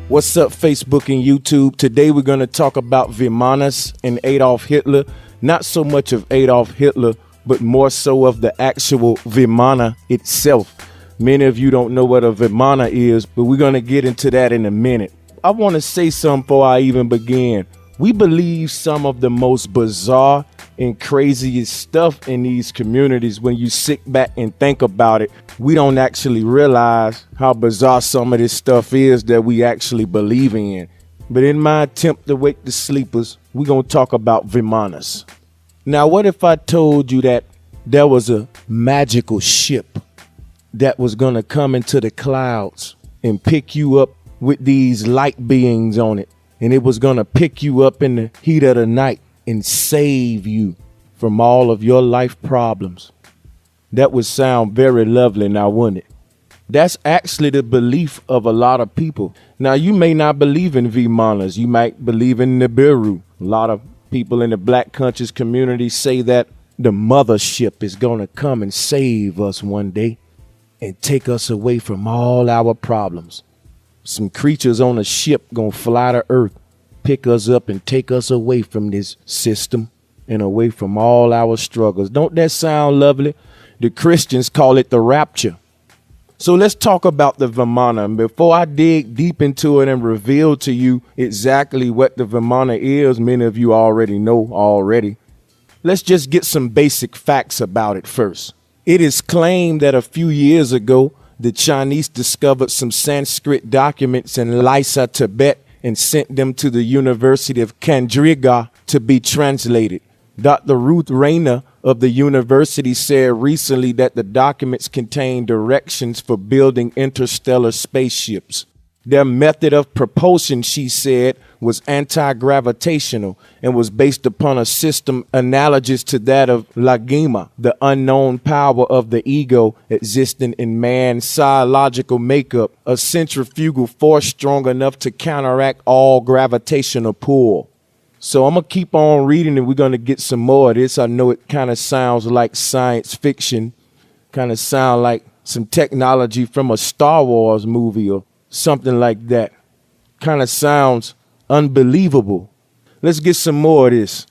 What's up, Facebook and YouTube? Today we're going to talk about Vimanas and Adolf Hitler. Not so much of Adolf Hitler, but more so of the actual Vimana itself. Many of you don't know what a Vimana is, but we're going to get into that in a minute. I want to say something before I even begin. We believe some of the most bizarre and craziest stuff in these communities. When you sit back and think about it, we don't actually realize how bizarre some of this stuff is that we actually believe in. But in my attempt to wake the sleepers, we're going to talk about Vimanas. Now, what if I told you that there was a magical ship that was going to come into the clouds and pick you up with these light beings on it? And it was going to pick you up in the heat of the night and save you from all of your life problems. That would sound very lovely now, wouldn't it? That's actually the belief of a lot of people. Now, you may not believe in Vimanas. You might believe in Nibiru. A lot of people in the Black conscious community say that the mothership is going to come and save us one day and take us away from all our problems. Some creatures on a ship gonna fly to Earth, pick us up and take us away from this system and away from all our struggles. Don't that sound lovely? The Christians call it the rapture. So let's talk about the Vimana. And before I dig deep into it and reveal to you exactly what the Vimana is, many of you already know already. Let's just get some basic facts about it first. It is claimed that a few years ago, the Chinese discovered some Sanskrit documents in Lhasa, Tibet, and sent them to the University of Candriga to be translated. Dr. Ruth Rayner of the university said recently that the documents contain directions for building interstellar spaceships. Their method of propulsion, she said, was anti-gravitational and was based upon a system analogous to that of Lagima, the unknown power of the ego existing in man's psychological makeup, a centrifugal force strong enough to counteract all gravitational pull. So I'm going to keep on reading and we're going to get some more of this. I know it kind of sounds like science fiction, kind of sound like some technology from a Star Wars movie or something like that. Kind of sounds unbelievable. Let's get some more of this.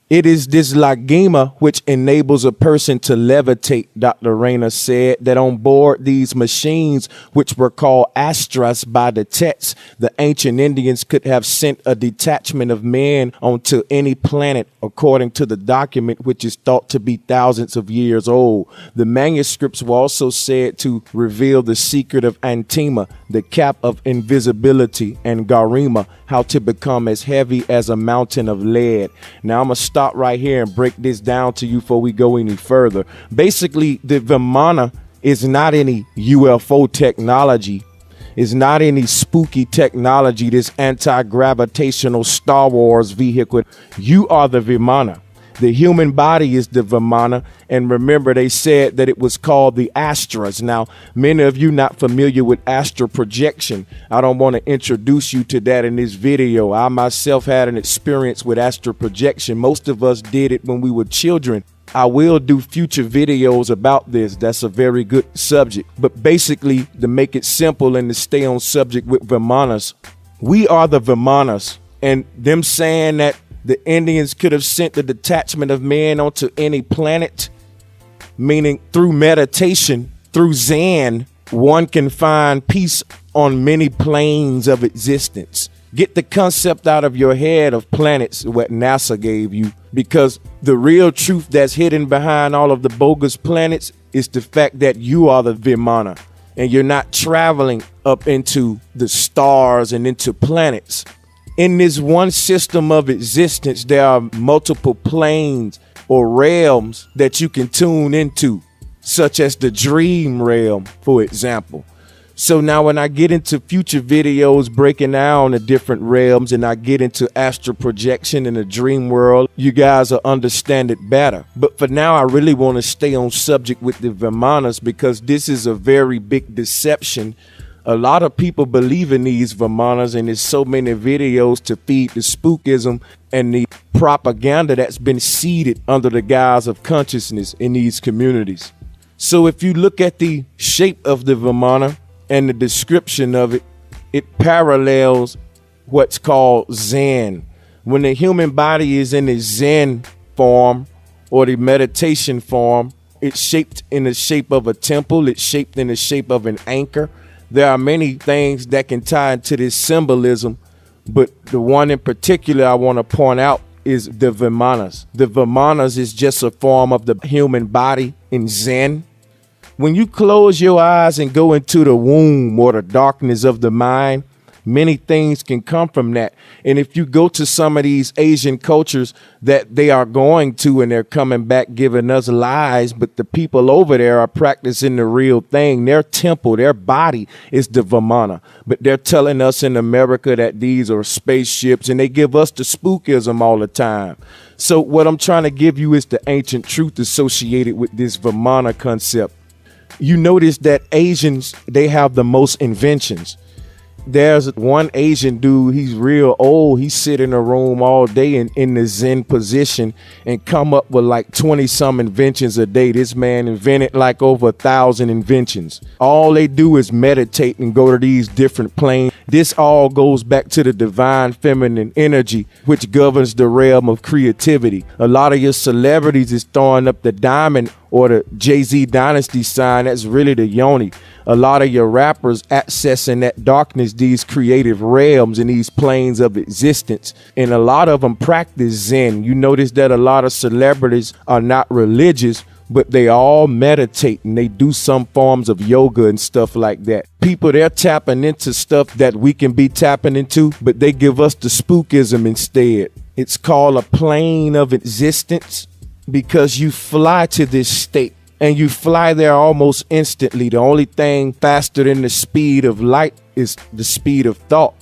It is this lagima which enables a person to levitate, Dr. Rayner said, that on board these machines, which were called astras by the text, the ancient Indians could have sent a detachment of men onto any planet, according to the document, which is thought to be thousands of years old. The manuscripts were also said to reveal the secret of Antima, the cap of invisibility, and Garima, how to become as heavy as a mountain of lead. Now I'm going to stop right here and break this down to you before we go any further. Basically, the Vimana is not any UFO technology. It's not any spooky technology, this anti-gravitational Star Wars vehicle. You are the Vimana. The human body is the Vimana. And remember, they said that it was called the astras. Now, many of you not familiar with astral projection. I don't want to introduce you to that in this video. I myself had an experience with astral projection. Most of us did it when we were children. I will do future videos about this. That's a very good subject. But basically, to make it simple and to stay on subject with Vimanas, we are the Vimanas. And them saying that the Indians could have sent a detachment of men onto any planet, meaning through meditation, through Zen, one can find peace on many planes of existence. Get the concept out of your head of planets, what NASA gave you, because the real truth that's hidden behind all of the bogus planets is the fact that you are the Vimana and you're not traveling up into the stars and into planets. In this one system of existence, there are multiple planes or realms that you can tune into, such as the dream realm, for example. So now when I get into future videos breaking down the different realms and I get into astral projection in the dream world, you guys will understand it better. But for now, I really want to stay on subject with the Vimanas because this is a very big deception. A lot of people believe in these Vimanas, and there's so many videos to feed the spookism and the propaganda that's been seeded under the guise of consciousness in these communities. So if you look at the shape of the Vimana and the description of it, It parallels what's called Zen. When the human body is in the Zen form or the meditation form, it's shaped in the shape of a temple. It's shaped in the shape of an anchor. There are many things that can tie into this symbolism, but the one in particular I want to point out is the Vimanas. The Vimanas is just a form of the human body in Zen. When you close your eyes and go into the womb or the darkness of the mind, many things can come from that. And if you go to some of these Asian cultures that they are going to and they're coming back giving us lies, but the people over there are practicing the real thing. Their temple, their body is the Vimana. But they're telling us in America that these are spaceships, and they give us the spookism all the time. So what I'm trying to give you is the ancient truth associated with this Vimana concept. You notice that Asians, they have the most inventions. There's one Asian dude, he's real old. He sit in a room all day in the Zen position and come up with like 20 some inventions a day. This man invented like over 1,000 inventions. All they do is meditate and go to these different planes. This all goes back to the divine feminine energy, which governs the realm of creativity. A lot of your celebrities is throwing up the diamond or the Jay-Z dynasty sign. That's really the yoni. A lot of your rappers accessing that darkness, these creative realms and these planes of existence. And a lot of them practice Zen. You notice that a lot of celebrities are not religious, but they all meditate and they do some forms of yoga and stuff like that. People, they're tapping into stuff that we can be tapping into, but they give us the spookism instead. It's called a plane of existence because you fly to this state. And you fly there almost instantly. The only thing faster than the speed of light is the speed of thought.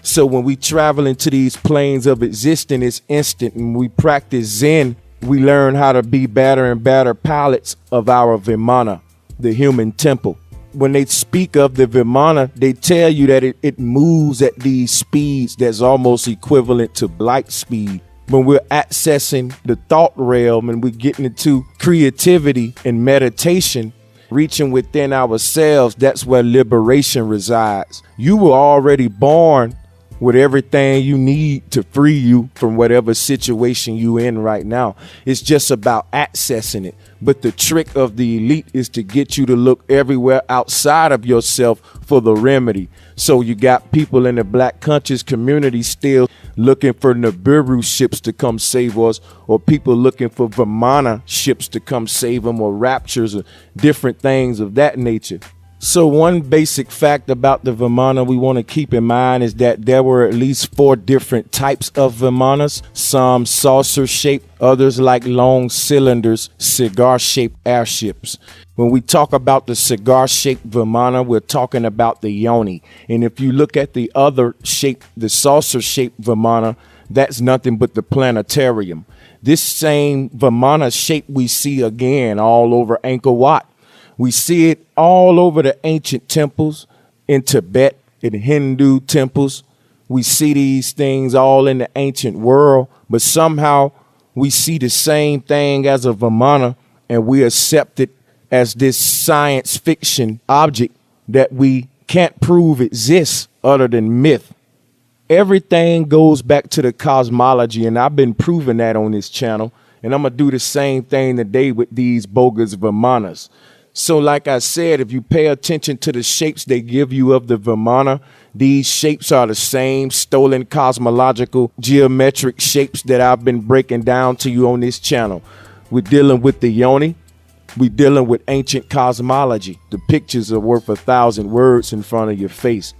So when we travel into these planes of existence, it's instant. And we practice Zen, we learn how to be better and better pilots of our Vimana, the human temple. When they speak of the Vimana, they tell you that it moves at these speeds that's almost equivalent to light speed. When we're accessing the thought realm and we're getting into creativity and meditation, reaching within ourselves, that's where liberation resides. You were already born with everything you need to free you from whatever situation you're in right now. It's just about accessing it. But the trick of the elite is to get you to look everywhere outside of yourself for the remedy. So you got people in the Black conscious community still looking for Nibiru ships to come save us, or people looking for Vimana ships to come save them, or raptures, or different things of that nature. So one basic fact about the Vimana we want to keep in mind is that there were at least 4 different types of Vimanas, some saucer-shaped, others like long cylinders, cigar-shaped airships. When we talk about the cigar-shaped Vimana, we're talking about the yoni. And if you look at the other shape, the saucer-shaped Vimana, that's nothing but the planetarium. This same Vimana shape we see again all over Angkor Wat. We see it all over the ancient temples in Tibet, in Hindu temples. We see these things all in the ancient world, but somehow we see the same thing as a Vimana and we accept it as this science fiction object that we can't prove exists other than myth. Everything goes back to the cosmology, and I've been proving that on this channel, and I'm going to do the same thing today with these bogus Vimanas. So like I said, if you pay attention to the shapes they give you of the Vimana, these shapes are the same stolen cosmological geometric shapes that I've been breaking down to you on this channel. We're dealing with the yoni. We're dealing with ancient cosmology. The pictures are worth 1,000 words in front of your face.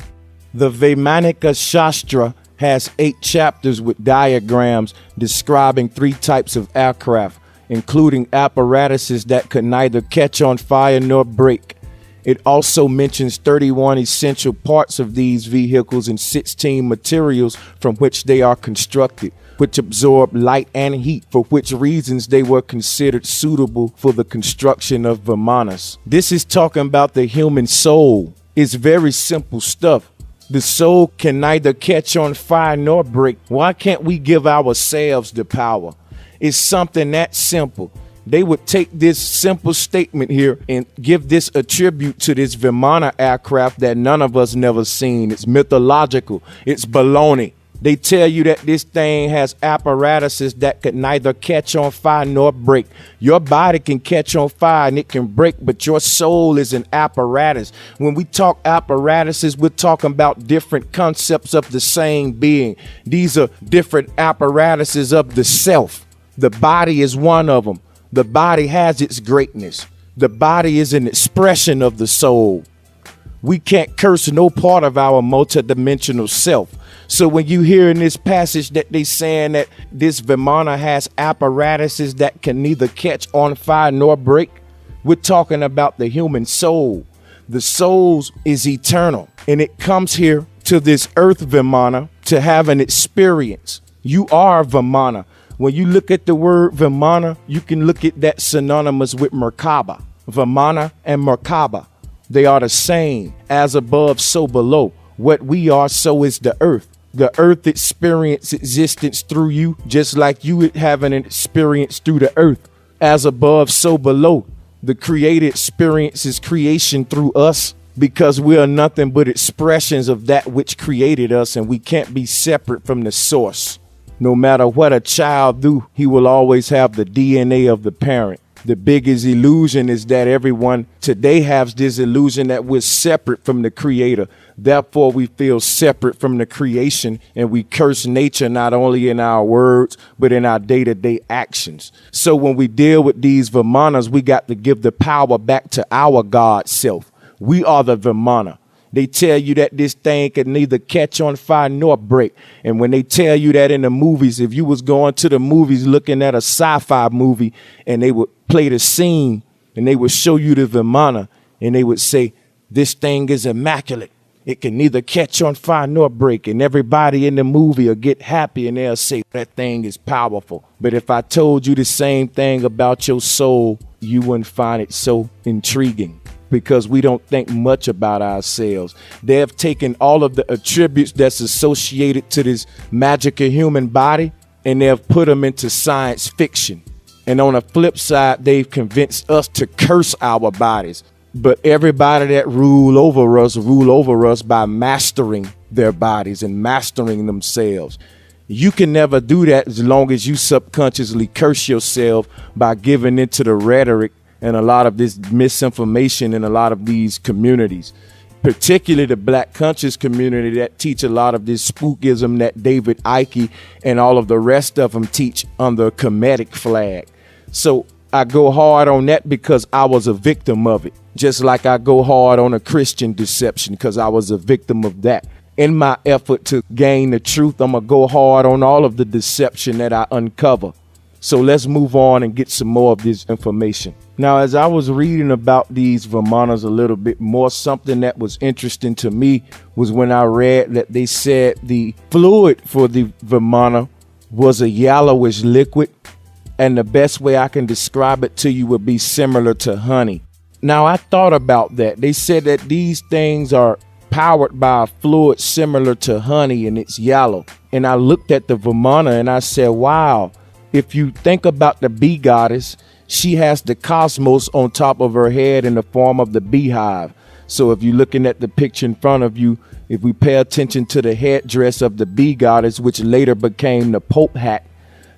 The Vaimanika Shastra has 8 chapters with diagrams describing 3 types of aircraft, including apparatuses that could neither catch on fire nor break. It also mentions 31 essential parts of these vehicles and 16 materials from which they are constructed, which absorb light and heat, for which reasons they were considered suitable for the construction of Vimanas. This is talking about the human soul. It's very simple stuff. The soul can neither catch on fire nor break. Why can't we give ourselves the power? It's something that simple. They would take this simple statement here and give this a tribute to this Vimana aircraft that none of us never seen. It's mythological. It's baloney. They tell you that this thing has apparatuses that could neither catch on fire nor break. Your body can catch on fire and it can break, but your soul is an apparatus. When we talk apparatuses, we're talking about different concepts of the same being. These are different apparatuses of the self. The body is one of them. The body has its greatness. The body is an expression of the soul. We can't curse no part of our multidimensional self. So when you hear in this passage that they saying that this Vimana has apparatuses that can neither catch on fire nor break, we're talking about the human soul. The soul is eternal, and it comes here to this earth Vimana to have an experience. You are Vimana. When you look at the word Vimana, you can look at that synonymous with Merkaba. Vimana and Merkaba, they are the same. As above, so below. What we are, so is the earth. The earth experiences existence through you, just like you would have an experience through the earth. As above, so below. The created experiences creation through us, because we are nothing but expressions of that which created us, and we can't be separate from the source. No matter what a child do, he will always have the DNA of the parent. The biggest illusion is that everyone today has this illusion that we're separate from the creator. Therefore, we feel separate from the creation, and we curse nature not only in our words, but in our day-to-day actions. So when we deal with these Vimanas, we got to give the power back to our God self. We are the Vimana. They tell you that this thing can neither catch on fire nor break. And when they tell you that in the movies, if you was going to the movies looking at a sci-fi movie and they would play the scene and they would show you the Vimana and they would say, this thing is immaculate. It can neither catch on fire nor break. And everybody in the movie will get happy and they'll say that thing is powerful. But if I told you the same thing about your soul, you wouldn't find it so intriguing. Because we don't think much about ourselves. They have taken all of the attributes that's associated to this magical human body and they have put them into science fiction. And on the flip side, they've convinced us to curse our bodies. But everybody that rule over us by mastering their bodies and mastering themselves. You can never do that as long as you subconsciously curse yourself by giving into the rhetoric and a lot of this misinformation in a lot of these communities, particularly the Black conscious community that teach a lot of this spookism that David Icke and all of the rest of them teach under a Kemetic flag. So I go hard on that because I was a victim of it, just like I go hard on a Christian deception because I was a victim of that. In my effort to gain the truth, I'm going to go hard on all of the deception that I uncover. So let's move on and get some more of this information. Now, as I was reading about these Vimanas a little bit more, something that was interesting to me was when I read that they said the fluid for the Vimana was a yellowish liquid. And the best way I can describe it to you would be similar to honey. Now, I thought about that. They said that these things are powered by a fluid similar to honey and it's yellow. And I looked at the Vimana and I said, wow. If you think about the bee goddess, she has the cosmos on top of her head in the form of the beehive. So if you're looking at the picture in front of you, if we pay attention to the headdress of the bee goddess, which later became the Pope hat,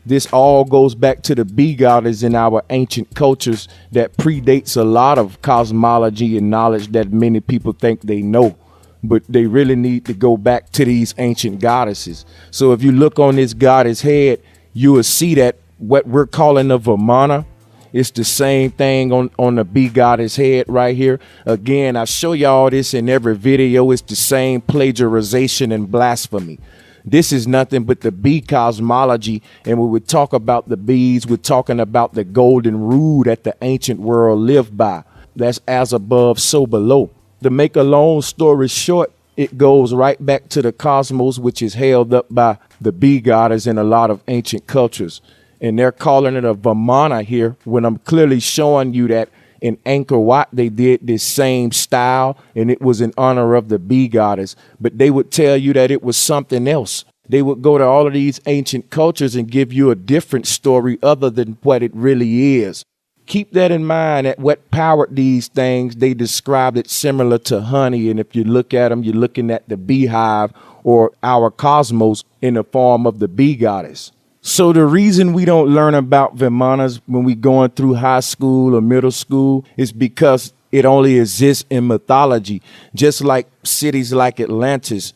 this all goes back to the bee goddess in our ancient cultures that predates a lot of cosmology and knowledge that many people think they know. But they really need to go back to these ancient goddesses. So if you look on this goddess head, you will see that what we're calling a Vimana, it's the same thing on the bee goddess head right here. Again, I show y'all this in every video. It's the same plagiarization and blasphemy. This is nothing but the bee cosmology. And when we talk about the bees, we're talking about the golden rule that the ancient world lived by. That's as above, so below. To make a long story short, it goes right back to the cosmos, which is held up by the bee goddess in a lot of ancient cultures. And they're calling it a Vimana here when I'm clearly showing you that in Angkor Wat, they did this same style and it was in honor of the bee goddess. But they would tell you that it was something else. They would go to all of these ancient cultures and give you a different story other than what it really is. Keep that in mind, that what powered these things, they described it similar to honey. And if you look at them, you're looking at the beehive or our cosmos in the form of the bee goddess. So the reason we don't learn about Vimanas when we going through high school or middle school is because it only exists in mythology, just like cities like Atlantis.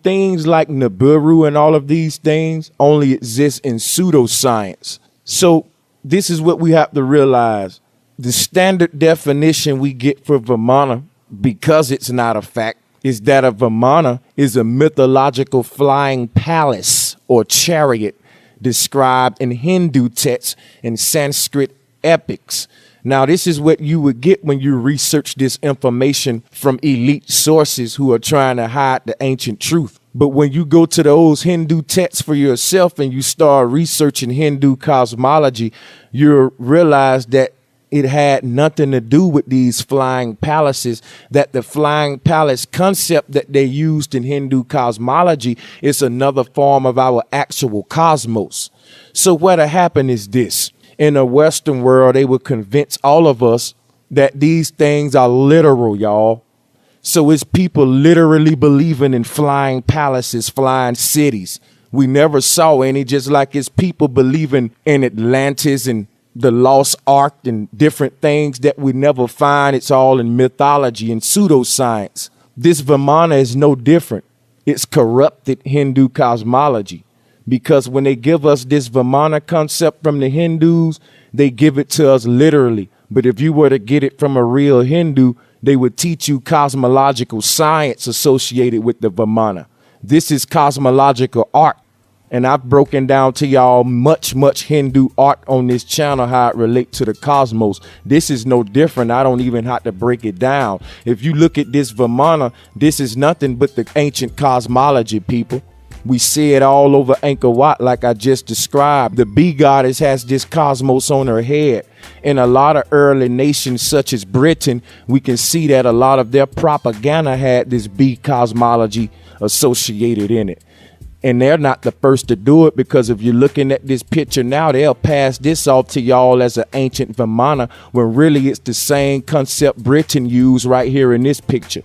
Things like Nibiru and all of these things only exist in pseudoscience. So this is what we have to realize. The standard definition we get for Vimana, because it's not a fact, is that a Vimana is a mythological flying palace or chariot described in Hindu texts and Sanskrit epics. Now, this is what you would get when you research this information from elite sources who are trying to hide the ancient truth. But when you go to those Hindu texts for yourself and you start researching Hindu cosmology, you'll realize that it had nothing to do with these flying palaces, that the flying palace concept that they used in Hindu cosmology is another form of our actual cosmos. So what'll happen is this. In the Western world, they will convince all of us that these things are literal, y'all. So it's people literally believing in flying palaces, flying cities. We never saw any, just like it's people believing in Atlantis and the lost ark and different things that we never find. It's all in mythology and pseudoscience. This Vimana is no different. It's corrupted Hindu cosmology, because when they give us this Vimana concept from the Hindus, they give it to us literally. But if you were to get it from a real Hindu, they would teach you cosmological science associated with the Vimana. This is cosmological art. And I've broken down to y'all much Hindu art on this channel, how it relates to the cosmos. This is no different. I don't even have to break it down. If you look at this Vimana, this is nothing but the ancient cosmology, people. We see it all over Angkor Wat, like I just described. The bee goddess has this cosmos on her head. In a lot of early nations, such as Britain, we can see that a lot of their propaganda had this bee cosmology associated in it. And they're not the first to do it, because if you're looking at this picture now, they'll pass this off to y'all as an ancient Vimana, when really it's the same concept Britain used right here in this picture.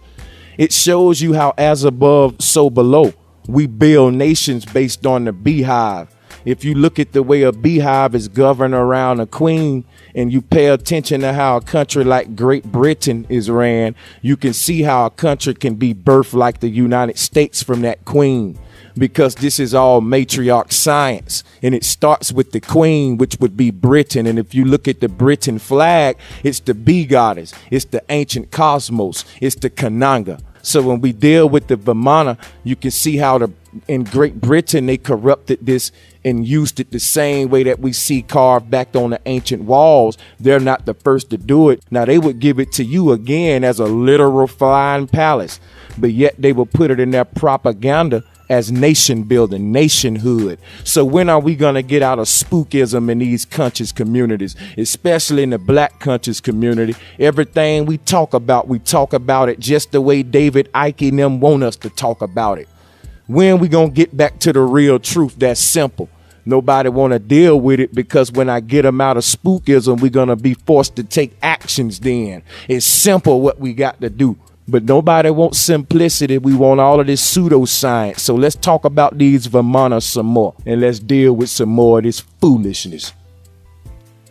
It shows you how as above, so below. We build nations based on the beehive. If you look at the way a beehive is governed around a queen, and you pay attention to how a country like Great Britain is ran, you can see how a country can be birthed like the United States from that queen. Because this is all matriarch science, and it starts with the queen, which would be Britain. And if you look at the Britain flag, it's the bee goddess, it's the ancient cosmos, it's the Kananga. So when we deal with the Vimana, you can see how in Great Britain, they corrupted this and used it the same way that we see carved back on the ancient walls. They're not the first to do it. Now, they would give it to you again as a literal flying palace, but yet they will put it in their propaganda as nation building, nationhood. So when are we going to get out of spookism in these conscious communities, especially in the black conscious community? Everything we talk about it just the way David Icke and them want us to talk about it. When we going to get back to the real truth? That's simple. Nobody want to deal with it, because when I get them out of spookism, we're going to be forced to take actions then. It's simple what we got to do. But nobody wants simplicity. We want all of this pseudoscience. So let's talk about these Vimanas some more, and let's deal with some more of this foolishness.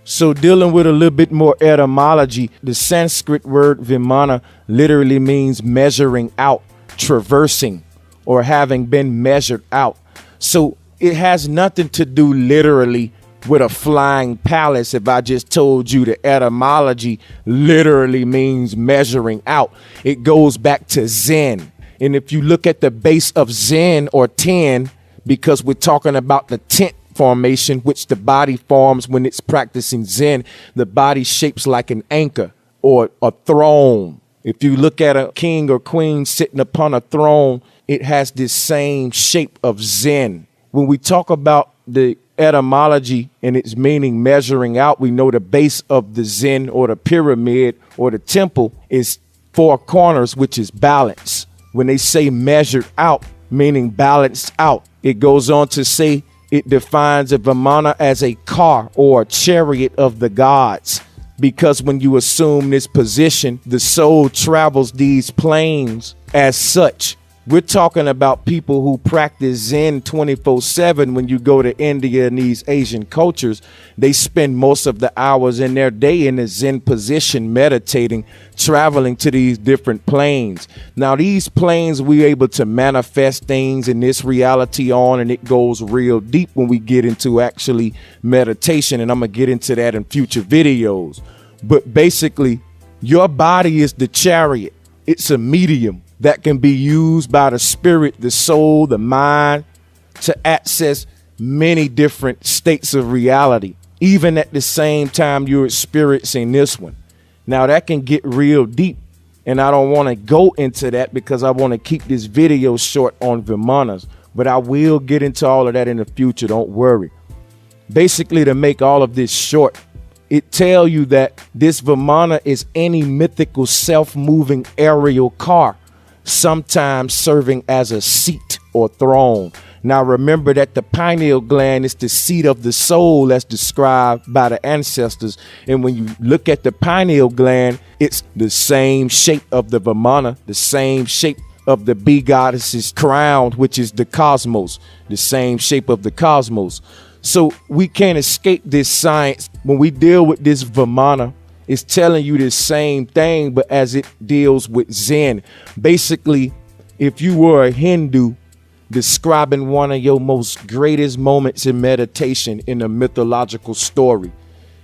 So dealing with a little bit more etymology, the Sanskrit word Vimana literally means measuring out, traversing, or having been measured out. So it has nothing to do literally with a flying palace. If I just told you the etymology literally means measuring out, it goes back to Zen. And if you look at the base of Zen, or 10, because we're talking about the tent formation, which the body forms when it's practicing Zen, the body shapes like an anchor or a throne. If you look at a king or queen sitting upon a throne, it has this same shape of Zen. When we talk about the etymology and its meaning measuring out, we know the base of the Zen or the pyramid or the temple is 4 corners, which is balance. When they say measured out, meaning balanced out, it goes on to say it defines a Vimana as a car or a chariot of the gods. because when you assume this position, the soul travels these planes as such. We're talking about people who practice Zen 24/7. When you go to India and these Asian cultures, they spend most of the hours in their day in a Zen position, meditating, traveling to these different planes. Now, these planes, we're able to manifest things in this reality on, and it goes real deep when we get into actually meditation. And I'm going to get into that in future videos. But basically, your body is the chariot. It's a medium that can be used by the spirit, the soul, the mind to access many different states of reality, even at the same time you're experiencing this one. Now that can get real deep, and I don't want to go into that because I want to keep this video short on Vimanas, but I will get into all of that in the future, don't worry. Basically, to make all of this short, it tells you that this Vimana is any mythical self-moving aerial car, sometimes serving as a seat or throne. Now remember that the pineal gland is the seat of the soul as described by the ancestors. And when you look at the pineal gland, it's the same shape of the Vimana, the same shape of the bee goddess's crown, which is the cosmos, the same shape of the cosmos. So we can't escape this science. When we deal with this Vimana, it's telling you the same thing, but as it deals with Zen. Basically, if you were a Hindu describing one of your most greatest moments in meditation in a mythological story,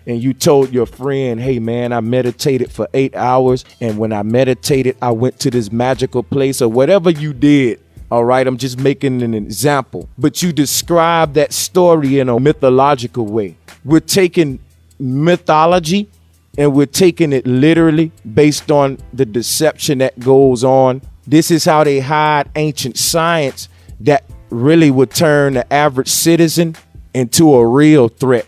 and you told your friend, hey man, I meditated for 8 hours, and when I meditated, I went to this magical place, or whatever you did. All right, I'm just making an example, but you describe that story in a mythological way. We're taking mythology and we're taking it literally based on the deception that goes on. This is how they hide ancient science that really would turn the average citizen into a real threat.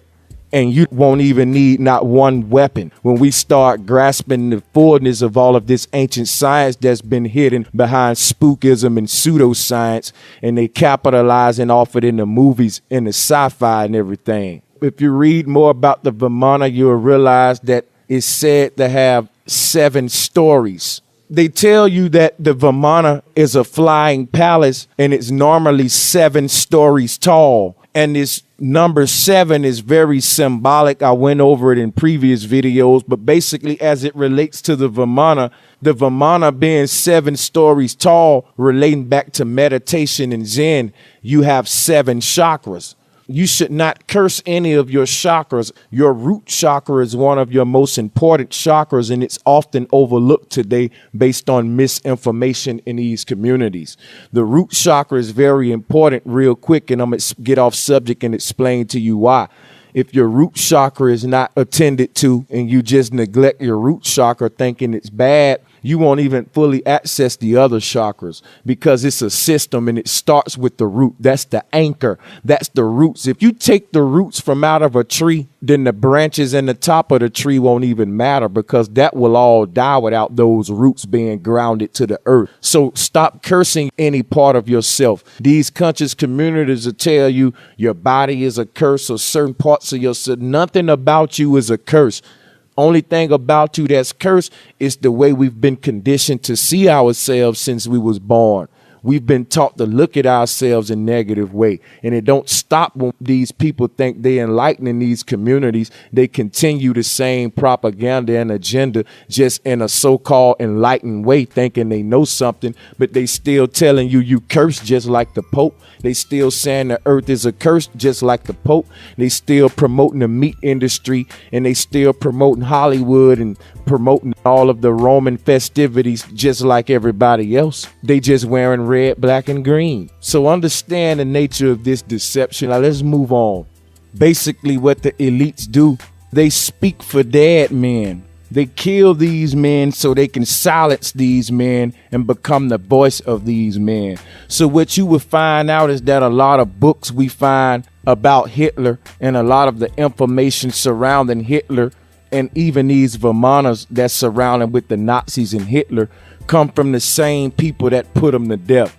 And you won't even need not one weapon when we start grasping the fullness of all of this ancient science that's been hidden behind spookism and pseudoscience, and they capitalizing off it in the movies and the sci-fi and everything. If you read more about the Vimana, you'll realize that it's said to have 7 stories. They tell you that the Vimana is a flying palace and it's normally 7 stories tall. And this number 7 is very symbolic. I went over it in previous videos, but basically as it relates to the Vimana being 7 stories tall, relating back to meditation and Zen, you have 7 chakras. You should not curse any of your chakras. Your root chakra is one of your most important chakras, and it's often overlooked today based on misinformation in these communities. The root chakra is very important real quick, and I'm going to get off subject and explain to you why. If your root chakra is not attended to and you just neglect your root chakra thinking it's bad, you won't even fully access the other chakras because it's a system and it starts with the root. That's the anchor. That's the roots. If you take the roots from out of a tree, then the branches and the top of the tree won't even matter because that will all die without those roots being grounded to the earth. So stop cursing any part of yourself. These conscious communities will tell you your body is a curse or certain parts of yourself. Nothing about you is a curse. Only thing about you that's cursed is the way we've been conditioned to see ourselves since we was born. We've been taught to look at ourselves in a negative way. And it don't stop when these people think they enlightening these communities. They continue the same propaganda and agenda just in a so-called enlightened way, thinking they know something, but they still telling you you curse just like the Pope. They still saying the earth is a curse just like the Pope. They still promoting the meat industry, and they still promoting Hollywood and promoting all of the Roman festivities just like everybody else. They just wearing red, black, and green. So understand the nature of this deception. Now let's move on. Basically what the elites do, they speak for dead men. They kill these men so they can silence these men and become the voice of these men. So what you will find out is that a lot of books we find about Hitler and a lot of the information surrounding Hitler and even these Vimanas that's surrounded with the Nazis and Hitler come from the same people that put them to death.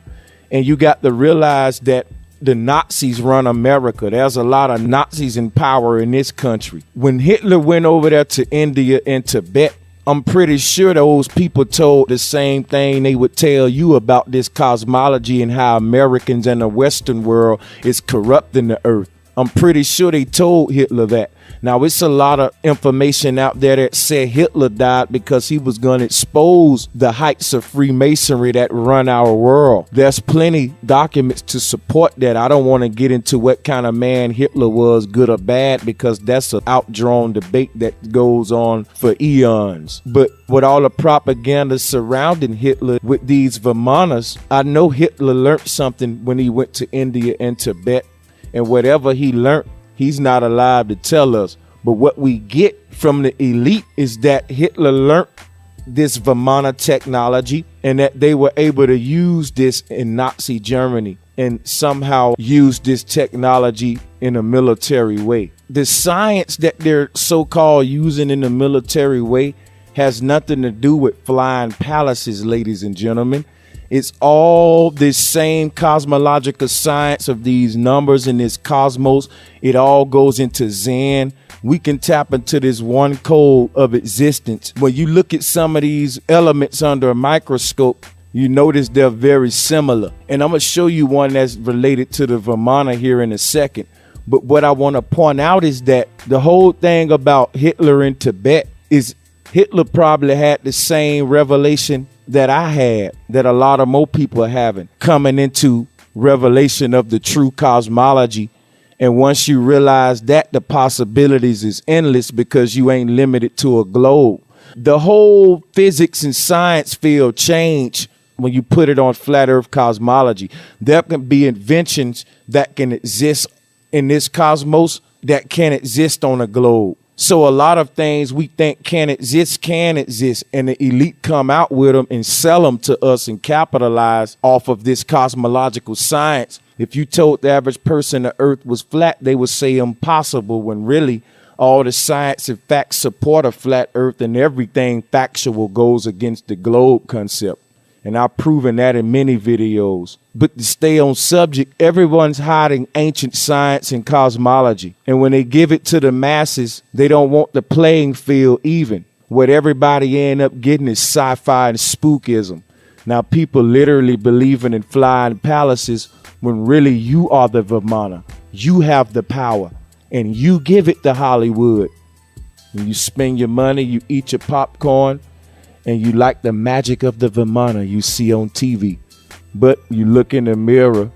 And you got to realize that the Nazis run America. There's a lot of Nazis in power in this country. When Hitler went over there to India and Tibet, I'm pretty sure those people told the same thing they would tell you about this cosmology and how Americans and the Western world is corrupting the earth. I'm pretty sure they told Hitler that. Now, it's a lot of information out there that said Hitler died because he was going to expose the heights of Freemasonry that run our world. There's plenty documents to support that. I don't want to get into what kind of man Hitler was, good or bad, because that's an outdrawn debate that goes on for eons. But with all the propaganda surrounding Hitler with these Vimanas, I know Hitler learned something when he went to India and Tibet. And whatever he learned, he's not alive to tell us. But what we get from the elite is that Hitler learned this Vimana technology and that they were able to use this in Nazi Germany and somehow use this technology in a military way. The science that they're so-called using in a military way has nothing to do with flying palaces, ladies and gentlemen. It's all this same cosmological science of these numbers in this cosmos. It all goes into Zen. We can tap into this one code of existence. When you look at some of these elements under a microscope, you notice they're very similar. And I'm going to show you one that's related to the Vimana here in a second. But what I want to point out is that the whole thing about Hitler in Tibet is Hitler probably had the same revelation that I had, that a lot of more people are having, coming into revelation of the true cosmology. And once you realize that, the possibilities is endless because you ain't limited to a globe. The whole physics and science field change when you put it on flat earth cosmology. There can be inventions that can exist in this cosmos that can't exist on a globe. So a lot of things we think can exist, and the elite come out with them and sell them to us and capitalize off of this cosmological science. If you told the average person the earth was flat, they would say impossible, when really all the science and facts support a flat earth, and everything factual goes against the globe concept. And I've proven that in many videos. But to stay on subject, everyone's hiding ancient science and cosmology. And when they give it to the masses, they don't want the playing field even. What everybody end up getting is sci-fi and spookism. Now, people literally believing in flying palaces when really you are the Vimana. You have the power and you give it to Hollywood. When you spend your money, you eat your popcorn, and you like the magic of the Vimana you see on TV. But you look in the mirror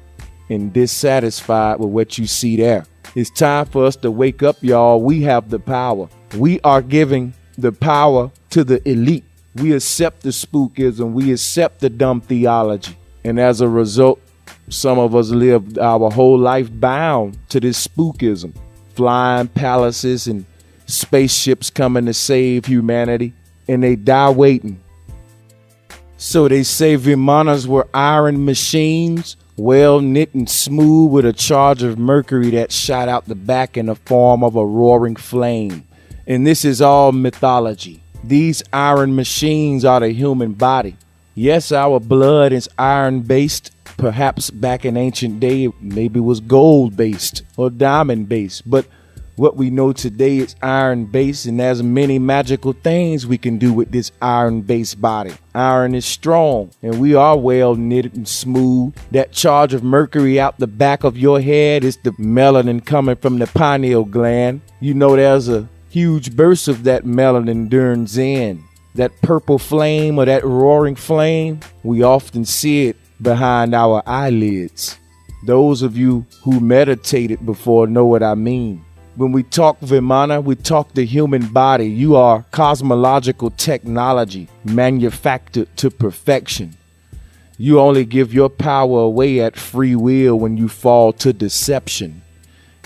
and dissatisfied with what you see there. It's time for us to wake up, y'all. We have the power. We are giving the power to the elite. We accept the spookism. We accept the dumb theology. And as a result, some of us live our whole life bound to this spookism. Flying palaces and spaceships coming to save humanity. And they die waiting. So they say Vimanas were iron machines, well knit and smooth, with a charge of mercury that shot out the back in the form of a roaring flame. And this is all mythology. These iron machines are the human body. Yes, our blood is iron based. Perhaps back in ancient day, maybe it was gold based or diamond based. But what we know today is iron-based, and there's many magical things we can do with this iron-based body. Iron is strong, and we are well knitted and smooth. That charge of mercury out the back of your head is the melanin coming from the pineal gland. You know there's a huge burst of that melanin during Zen. That purple flame or that roaring flame, we often see it behind our eyelids. Those of you who meditated before know what I mean. When we talk Vimana, we talk the human body. You are cosmological technology manufactured to perfection. You only give your power away at free will when you fall to deception.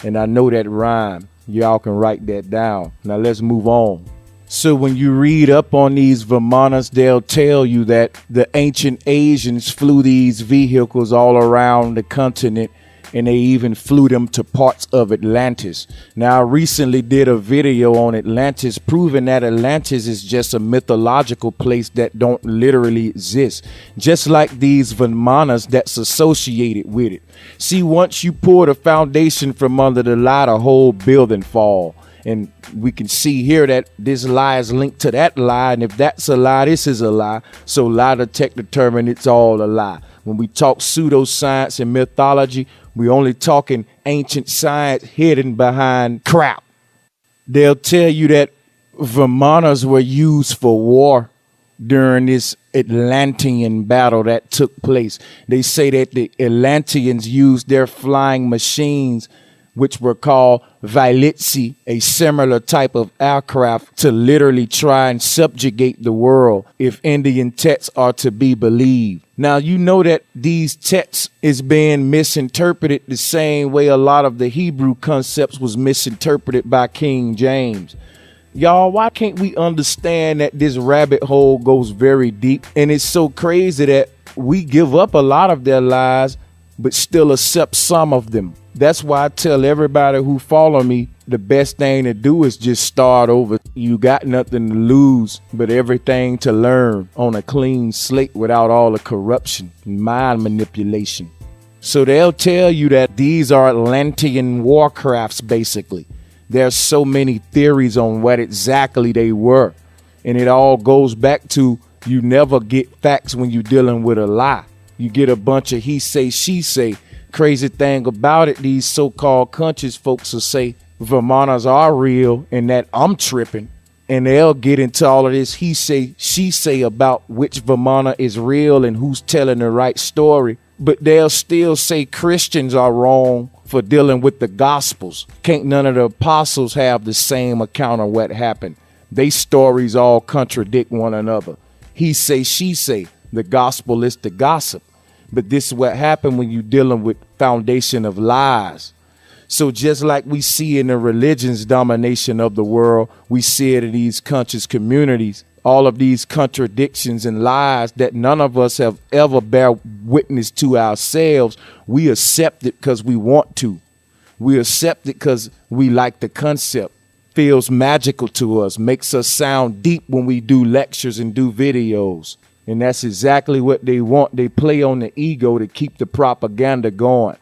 And I know that rhyme. Y'all can write that down. Now let's move on. So when you read up on these Vimanas, they'll tell you that the ancient Asians flew these vehicles all around the continent and they even flew them to parts of Atlantis. Now, I recently did a video on Atlantis proving that Atlantis is just a mythological place that don't literally exist, just like these Vimanas that's associated with it. See, once you pour the foundation from under the lie, the whole building fall. And we can see here that this lie is linked to that lie. And if that's a lie, this is a lie. So lie detector determine it's all a lie. When we talk pseudoscience and mythology, we're only talking ancient science hidden behind crap. They'll tell you that Vimanas were used for war during this Atlantean battle that took place. They say that the Atlanteans used their flying machines, which were called Vilitsi, a similar type of aircraft, to literally try and subjugate the world, if Indian texts are to be believed. Now, you know that these texts is being misinterpreted the same way a lot of the Hebrew concepts was misinterpreted by King James. Y'all, why can't we understand that this rabbit hole goes very deep? And it's so crazy that we give up a lot of their lies, but still accept some of them. That's why I tell everybody who follow me, the best thing to do is just start over. You got nothing to lose, but everything to learn on a clean slate without all the corruption and mind manipulation. So they'll tell you that these are Atlantean warcrafts, basically. There's so many theories on what exactly they were. And it all goes back to you never get facts when you're dealing with a lie. You get a bunch of he say, she say. Crazy thing about it, these so-called conscious folks will say Vimanas are real and that I'm tripping. And they'll get into all of this he say, she say about which Vimana is real and who's telling the right story. But they'll still say Christians are wrong for dealing with the Gospels. Can't none of the apostles have the same account of what happened. They stories all contradict one another. He say, she say. The gospel is the gossip. But this is what happened when you're dealing with foundation of lies. So just like we see in the religion's domination of the world, we see it in these conscious communities. All of these contradictions and lies that none of us have ever bear witness to ourselves, we accept it because we want to. We accept it because we like the concept. Feels magical to us, makes us sound deep when we do lectures and do videos. And that's exactly what they want. They play on the ego to keep the propaganda going.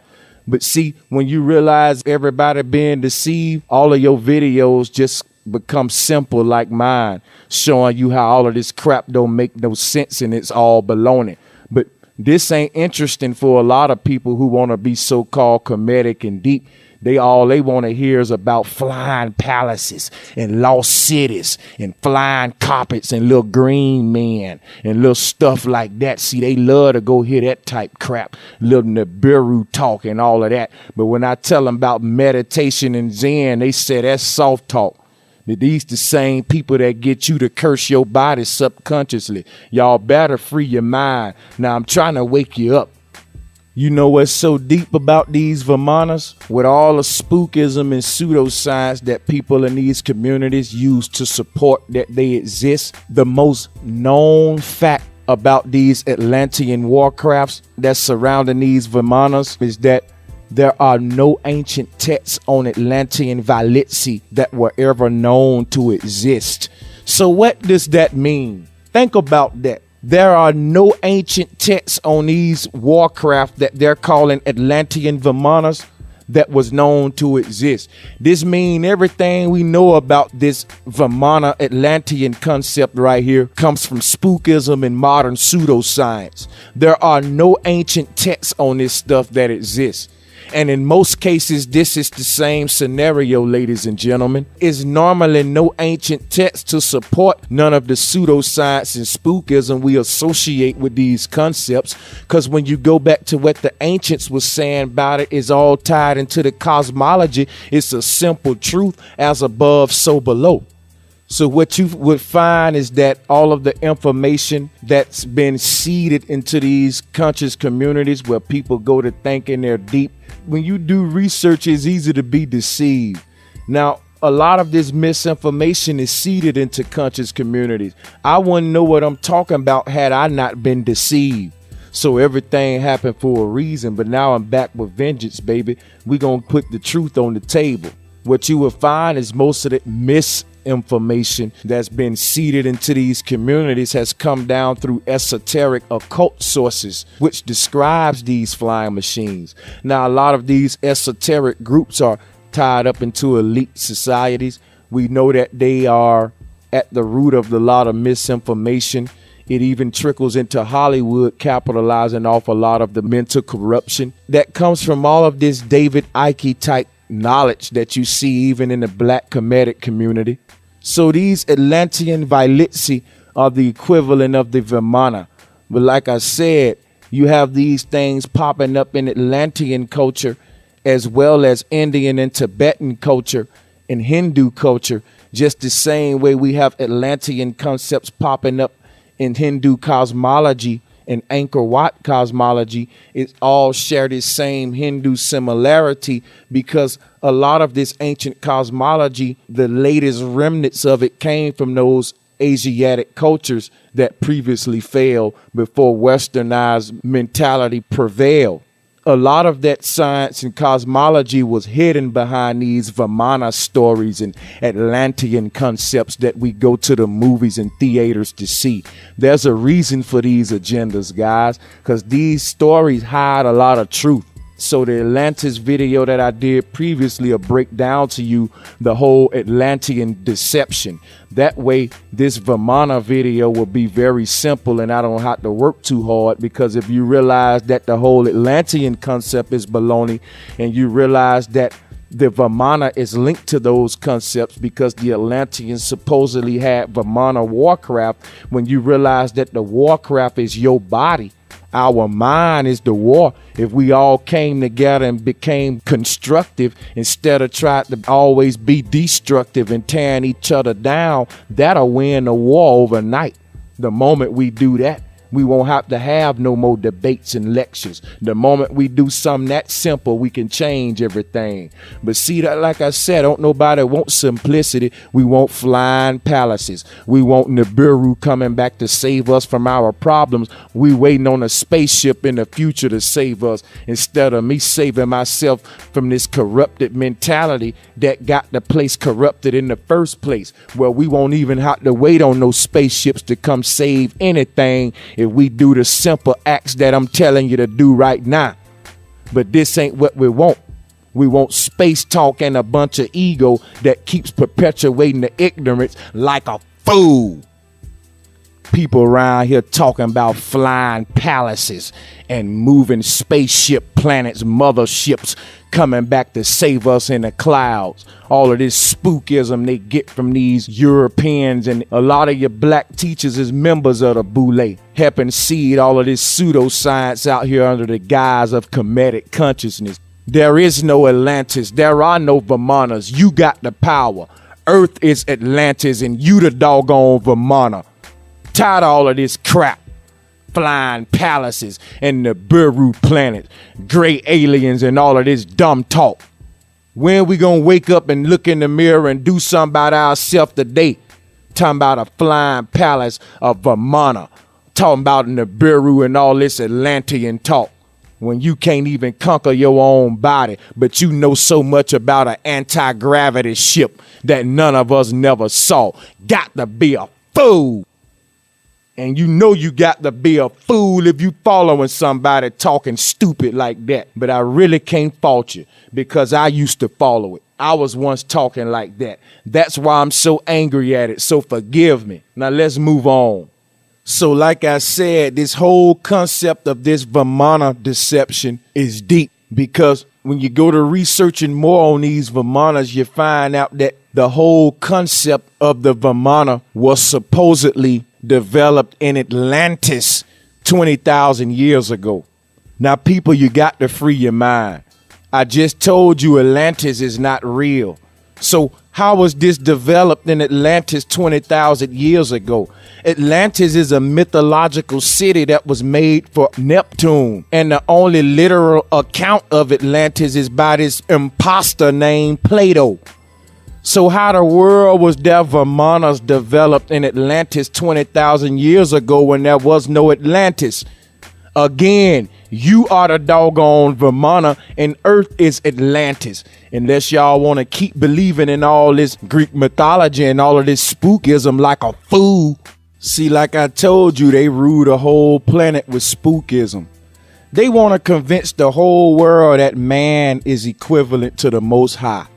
But see, when you realize everybody being deceived, all of your videos just become simple like mine, showing you how all of this crap don't make no sense and it's all baloney. But this ain't interesting for a lot of people who want to be so-called comedic and deep. They want to hear is about flying palaces and lost cities and flying carpets and little green men and little stuff like that. See, they love to go hear that type crap, little Nibiru talk and all of that. But when I tell them about meditation and Zen, they say that's soft talk. That these the same people that get you to curse your body subconsciously. Y'all better free your mind. Now, I'm trying to wake you up. You know what's so deep about these Vimanas? With all the spookism and pseudoscience that people in these communities use to support that they exist, the most known fact about these Atlantean warcrafts that's surrounding these Vimanas is that there are no ancient texts on Atlantean Vilitsi that were ever known to exist. So what does that mean? Think about that. There are no ancient texts on these warcraft that they're calling Atlantean Vimanas that was known to exist. This means everything we know about this Vimana Atlantean concept right here comes from spookism and modern pseudoscience. There are no ancient texts on this stuff that exists. And in most cases, this is the same scenario, ladies and gentlemen. Is normally no ancient text to support none of the pseudoscience and spookism we associate with these concepts. Because when you go back to what the ancients were saying about it, is all tied into the cosmology. It's a simple truth, as above, so below. So what you would find is that all of the information that's been seeded into these conscious communities where people go to thinking they're deep, when you do research, it's easy to be deceived. Now, a lot of this misinformation is seeded into conscious communities. I wouldn't know what I'm talking about had I not been deceived. So everything happened for a reason, but now I'm back with vengeance, baby. We gonna put the truth on the table. What you will find is most of the misinformation that's been seeded into these communities has come down through esoteric occult sources, which describes these flying machines. Now, a lot of these esoteric groups are tied up into elite societies. We know that they are at the root of a lot of misinformation. It even trickles into Hollywood, capitalizing off a lot of the mental corruption that comes from all of this David Icke type knowledge that you see even in the black comedic community. So these Atlantean Vilitsi are the equivalent of the Vimana. But like I said, you have these things popping up in Atlantean culture as well as Indian and Tibetan culture and Hindu culture, just the same way we have Atlantean concepts popping up in Hindu cosmology and Angkor Wat cosmology. It all share this same Hindu similarity because a lot of this ancient cosmology, the latest remnants of it came from those Asiatic cultures that previously failed before westernized mentality prevailed. A lot of that science and cosmology was hidden behind these Vimana stories and Atlantean concepts that we go to the movies and theaters to see. There's a reason for these agendas, guys, because these stories hide a lot of truth. So the Atlantis video that I did previously will break down to you the whole Atlantean deception. That way, this Vimana video will be very simple and I don't have to work too hard, because if you realize that the whole Atlantean concept is baloney and you realize that the Vimana is linked to those concepts because the Atlanteans supposedly had Vimana warcraft, when you realize that the warcraft is your body, our mind is the war. If we all came together and became constructive instead of trying to always be destructive and tearing each other down, that'll win the war overnight. The moment we do that, we won't have to have no more debates and lectures. The moment we do something that simple, we can change everything. But see, that, like I said, don't nobody want simplicity. We want flying palaces. We want Nibiru coming back to save us from our problems. We waiting on a spaceship in the future to save us, instead of me saving myself from this corrupted mentality that got the place corrupted in the first place. Well, we won't even have to wait on those spaceships to come save anything if we do the simple acts that I'm telling you to do right now. But this ain't what we want. We want space talk and a bunch of ego that keeps perpetuating the ignorance like a fool. People around here talking about flying palaces and moving spaceship planets, motherships coming back to save us in the clouds. All of this spookism they get from these Europeans, and a lot of your black teachers is members of the Boule, helping seed all of this pseudoscience out here under the guise of comedic consciousness. There is no Atlantis. There are no Vimanas. You got the power. Earth is Atlantis and you the doggone Vimana. Tired of all of this crap. Flying palaces and the Nibiru planet, gray aliens and all of this dumb talk. When we gonna wake up and look in the mirror and do something about ourselves today? Talking about a flying palace of Vimana. Talking about Nibiru and all this Atlantean talk. When you can't even conquer your own body, but you know so much about an anti-gravity ship that none of us never saw. Got to be a fool. And you know you got to be a fool if you following somebody talking stupid like that. But I really can't fault you, because I used to follow it. I was once talking like that. That's why I'm so angry at it. So forgive me. Now let's move on. So like I said, this whole concept of this Vimana deception is deep, because when you go to researching more on these Vimanas, you find out that the whole concept of the Vimana was supposedly developed in Atlantis 20,000 years ago. Now, people, you got to free your mind. I just told you Atlantis is not real. So how was this developed in Atlantis 20,000 years ago? Atlantis is a mythological city that was made for Neptune. And the only literal account of Atlantis is by this imposter named Plato. So how the world was there Vimanas developed in Atlantis 20,000 years ago when there was no Atlantis? Again, you are the doggone Vimana, and Earth is Atlantis. Unless y'all want to keep believing in all this Greek mythology and all of this spookism like a fool. See, like I told you, they rule the whole planet with spookism. They want to convince the whole world that man is equivalent to the Most High.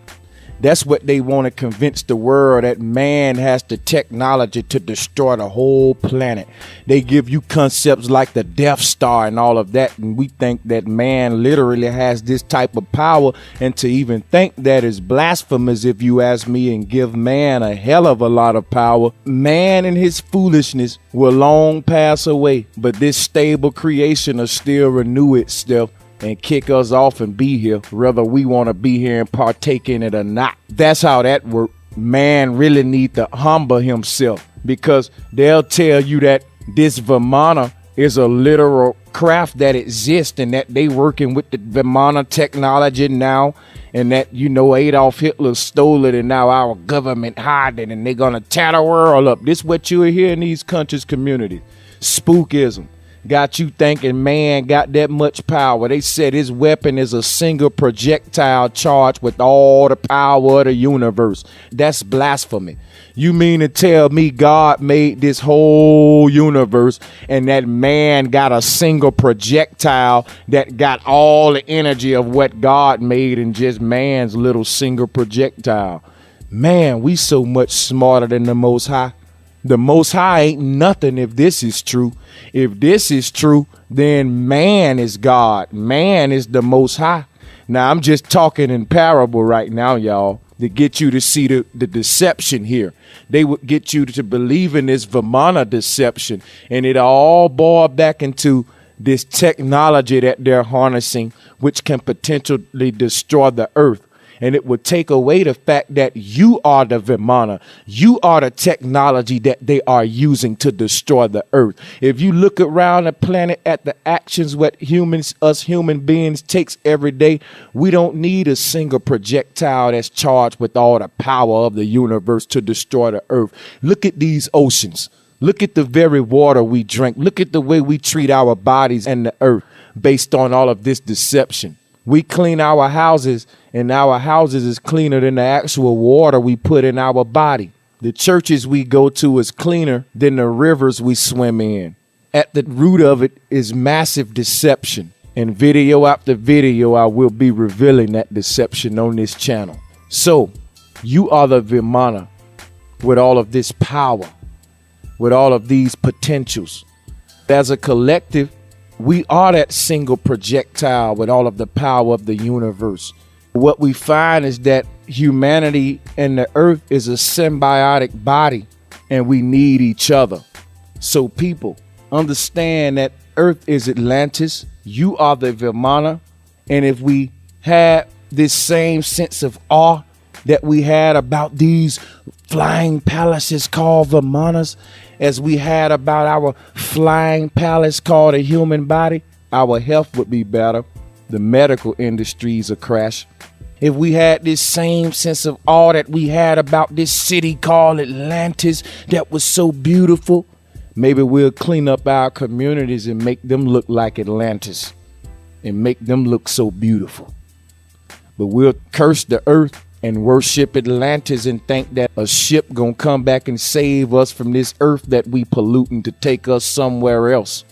That's what they want to convince the world, that man has the technology to destroy the whole planet. They give you concepts like the Death Star and all of that, and we think that man literally has this type of power, and to even think that is blasphemous if you ask me, and give man a hell of a lot of power. Man and his foolishness will long pass away, but this stable creation will still renew itself and kick us off and be here, whether we want to be here and partake in it or not. That's how that works. Man really need to humble himself, because they'll tell you that this Vimana is a literal craft that exists, and that they working with the Vimana technology now, and that, you know, Adolf Hitler stole it, and now our government hide it, and they're gonna tear the world up. This is what you hear in these countries' communities. Spookism. Got you thinking man got that much power. They said his weapon is a single projectile charged with all the power of the universe. That's blasphemy. You mean to tell me God made this whole universe, and that man got a single projectile that got all the energy of what God made in just man's little single projectile? Man, we so much smarter than the Most High. The Most High ain't nothing if this is true. If this is true, then man is God. Man is the Most High. Now, I'm just talking in parable right now, y'all, to get you to see the deception here. They would get you to believe in this Vimana deception, and it all boiled back into this technology that they're harnessing, which can potentially destroy the earth. And it would take away the fact that you are the Vimana. You are the technology that they are using to destroy the earth. If you look around the planet at the actions what us human beings takes every day, we don't need a single projectile that's charged with all the power of the universe to destroy the earth. Look at these oceans. Look at the very water we drink. Look at the way we treat our bodies and the earth based on all of this deception. We clean our houses, and our houses is cleaner than the actual water we put in our body. The churches we go to is cleaner than the rivers we swim in. At the root of it is massive deception. And video after video, I will be revealing that deception on this channel. So, you are the Vimana with all of this power, with all of these potentials. As a collective, we are that single projectile with all of the power of the universe. What we find is that humanity and the earth is a symbiotic body, and we need each other. So people, understand that earth is Atlantis. You are the Vimana. And if we had this same sense of awe that we had about these flying palaces called Vimanas, as we had about our flying palace called a human body, our health would be better. The medical industries are crash. If we had this same sense of awe that we had about this city called Atlantis that was so beautiful, maybe we'll clean up our communities and make them look like Atlantis and make them look so beautiful. But we'll curse the earth and worship Atlantis and think that a ship gonna come back and save us from this earth that we polluting to take us somewhere else.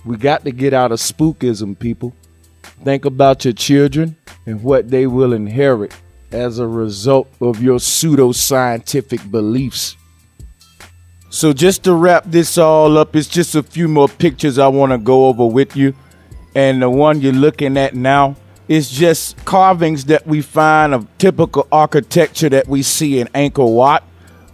We got to get out of spookism, people. Think about your children and what they will inherit as a result of your pseudoscientific beliefs. So just to wrap this all up, it's just a few more pictures I want to go over with you. And the one you're looking at now, it's just carvings that we find of typical architecture that we see in Angkor Wat,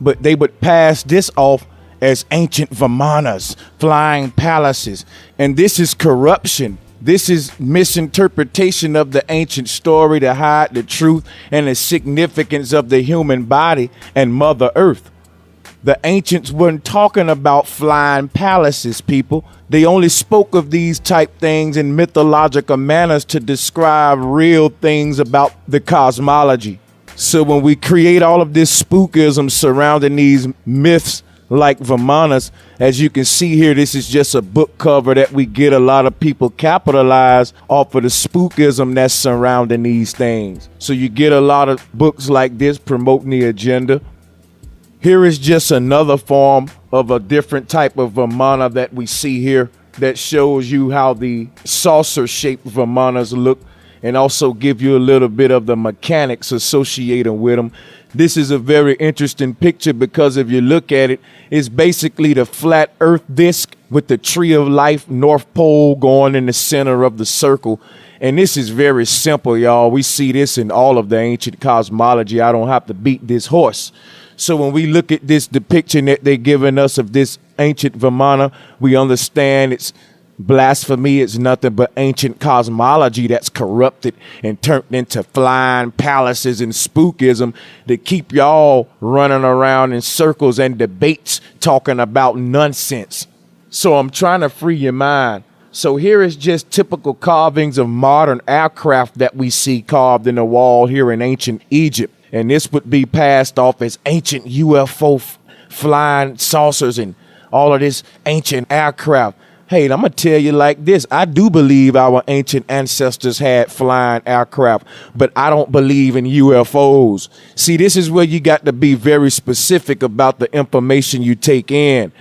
but they would pass this off as ancient Vimanas, flying palaces. And this is corruption. This is misinterpretation of the ancient story to hide the truth and the significance of the human body and Mother Earth. The ancients weren't talking about flying palaces, people. They only spoke of these type things in mythological manners to describe real things about the cosmology. So when we create all of this spookism surrounding these myths like vimanas. As you can see here, this is just a book cover that we get a lot of people capitalize off of the spookism that's surrounding these things. So you get a lot of books like this promoting the agenda. Here is just another form of a different type of vimana that we see here that shows you how the saucer-shaped vimanas look and also give you a little bit of the mechanics associated with them. This is a very interesting picture because if you look at it, it's basically the flat earth disk with the tree of life, North Pole going in the center of the circle. And this is very simple, y'all. We see this in all of the ancient cosmology. I don't have to beat this horse. So when we look at this depiction that they're giving us of this ancient Vimana, we understand it's blasphemy. It's nothing but ancient cosmology that's corrupted and turned into flying palaces and spookism to keep y'all running around in circles and debates talking about nonsense. So I'm trying to free your mind. So here is just typical carvings of modern aircraft that we see carved in the wall here in ancient Egypt. And this would be passed off as ancient UFO flying saucers and all of this ancient aircraft. Hey, I'm going to tell you like this. I do believe our ancient ancestors had flying aircraft, but I don't believe in UFOs. See, this is where you got to be very specific about the information you take in.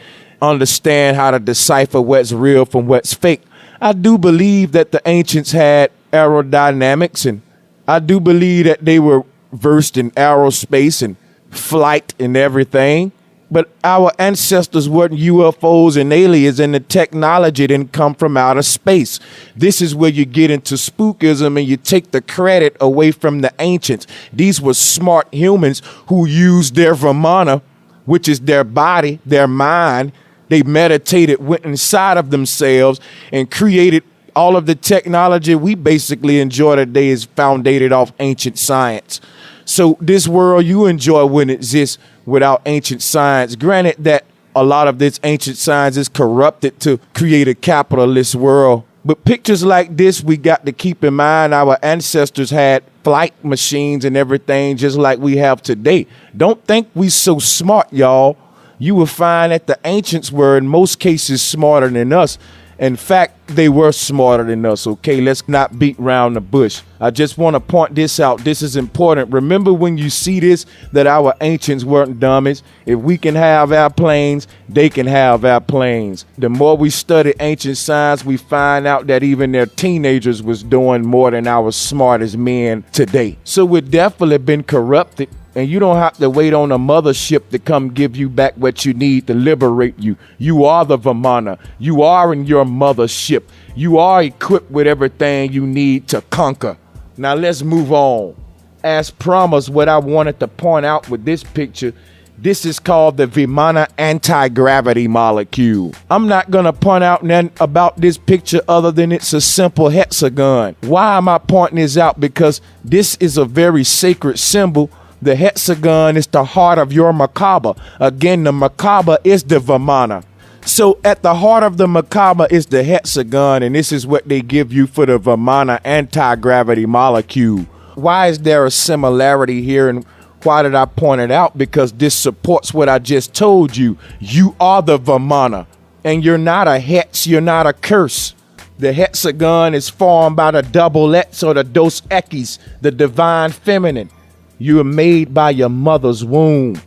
Understand how to decipher what's real from what's fake. I do believe that the ancients had aerodynamics, and I do believe that they were versed in aerospace and flight and everything. But our ancestors weren't UFOs and aliens, and the technology didn't come from outer space. This is where you get into spookism and you take the credit away from the ancients. These were smart humans who used their Vimana, which is their body, their mind. They meditated, went inside of themselves and created all of the technology we basically enjoy today is founded off ancient science. So this world you enjoy wouldn't exist without ancient science. Granted that a lot of this ancient science is corrupted to create a capitalist world. But pictures like this, we got to keep in mind our ancestors had flight machines and everything just like we have today. Don't think we so smart, y'all. You will find that the ancients were in most cases smarter than us. In fact, they were smarter than us, okay? Let's not beat around the bush. I just want to point this out. This is important. Remember when you see this, that our ancients weren't dummies. If we can have our planes, they can have our planes. The more we study ancient science, we find out that even their teenagers was doing more than our smartest men today. So we've definitely been corrupted. And you don't have to wait on a mothership to come give you back what you need to liberate you. You are the Vimana. You are in your mothership. You are equipped with everything you need to conquer. Now let's move on. As promised, what I wanted to point out with this picture, this is called the Vimana anti-gravity molecule. I'm not going to point out nothing about this picture other than it's a simple hexagon. Why am I pointing this out? Because this is a very sacred symbol. The hexagon is the heart of your Merkaba. Again, the Merkaba is the Vimana. So at the heart of the Merkaba is the hexagon, and this is what they give you for the Vimana anti-gravity molecule. Why is there a similarity here, and why did I point it out? Because this supports what I just told you. You are the Vimana, and you're not a hex, you're not a curse. The hexagon is formed by the double X or the dos Equis, the divine feminine. You are made by your mother's womb.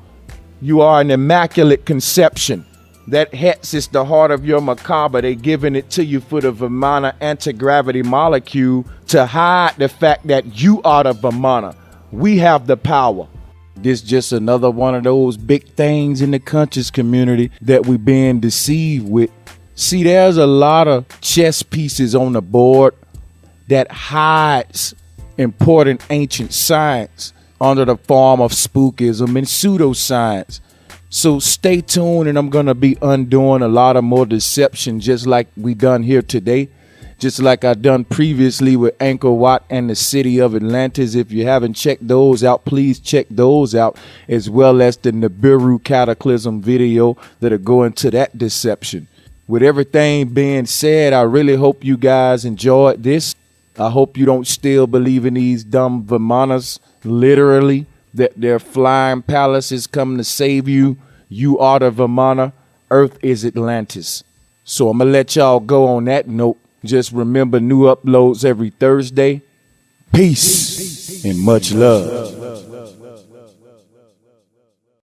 You are an immaculate conception. That hex is the heart of your Merkaba. They're giving it to you for the Vimana anti-gravity molecule to hide the fact that you are the Vimana. We have the power. This just another one of those big things in the conscious community that we're being deceived with. See, there's a lot of chess pieces on the board that hides important ancient science under the form of spookism and pseudoscience. So stay tuned, and I'm going to be undoing a lot of more deception just like we done here today. Just like I done previously with Angkor Wat and the city of Atlantis. If you haven't checked those out, please check those out, as well as the Nibiru cataclysm video that'll go into that deception. With everything being said, I really hope you guys enjoyed this. I hope you don't still believe in these dumb Vimanas, literally, that their flying palaces come to save you. You are the Vimana. Earth is Atlantis. So I'm going to let y'all go on that note. Just remember, new uploads every Thursday. Peace and much love.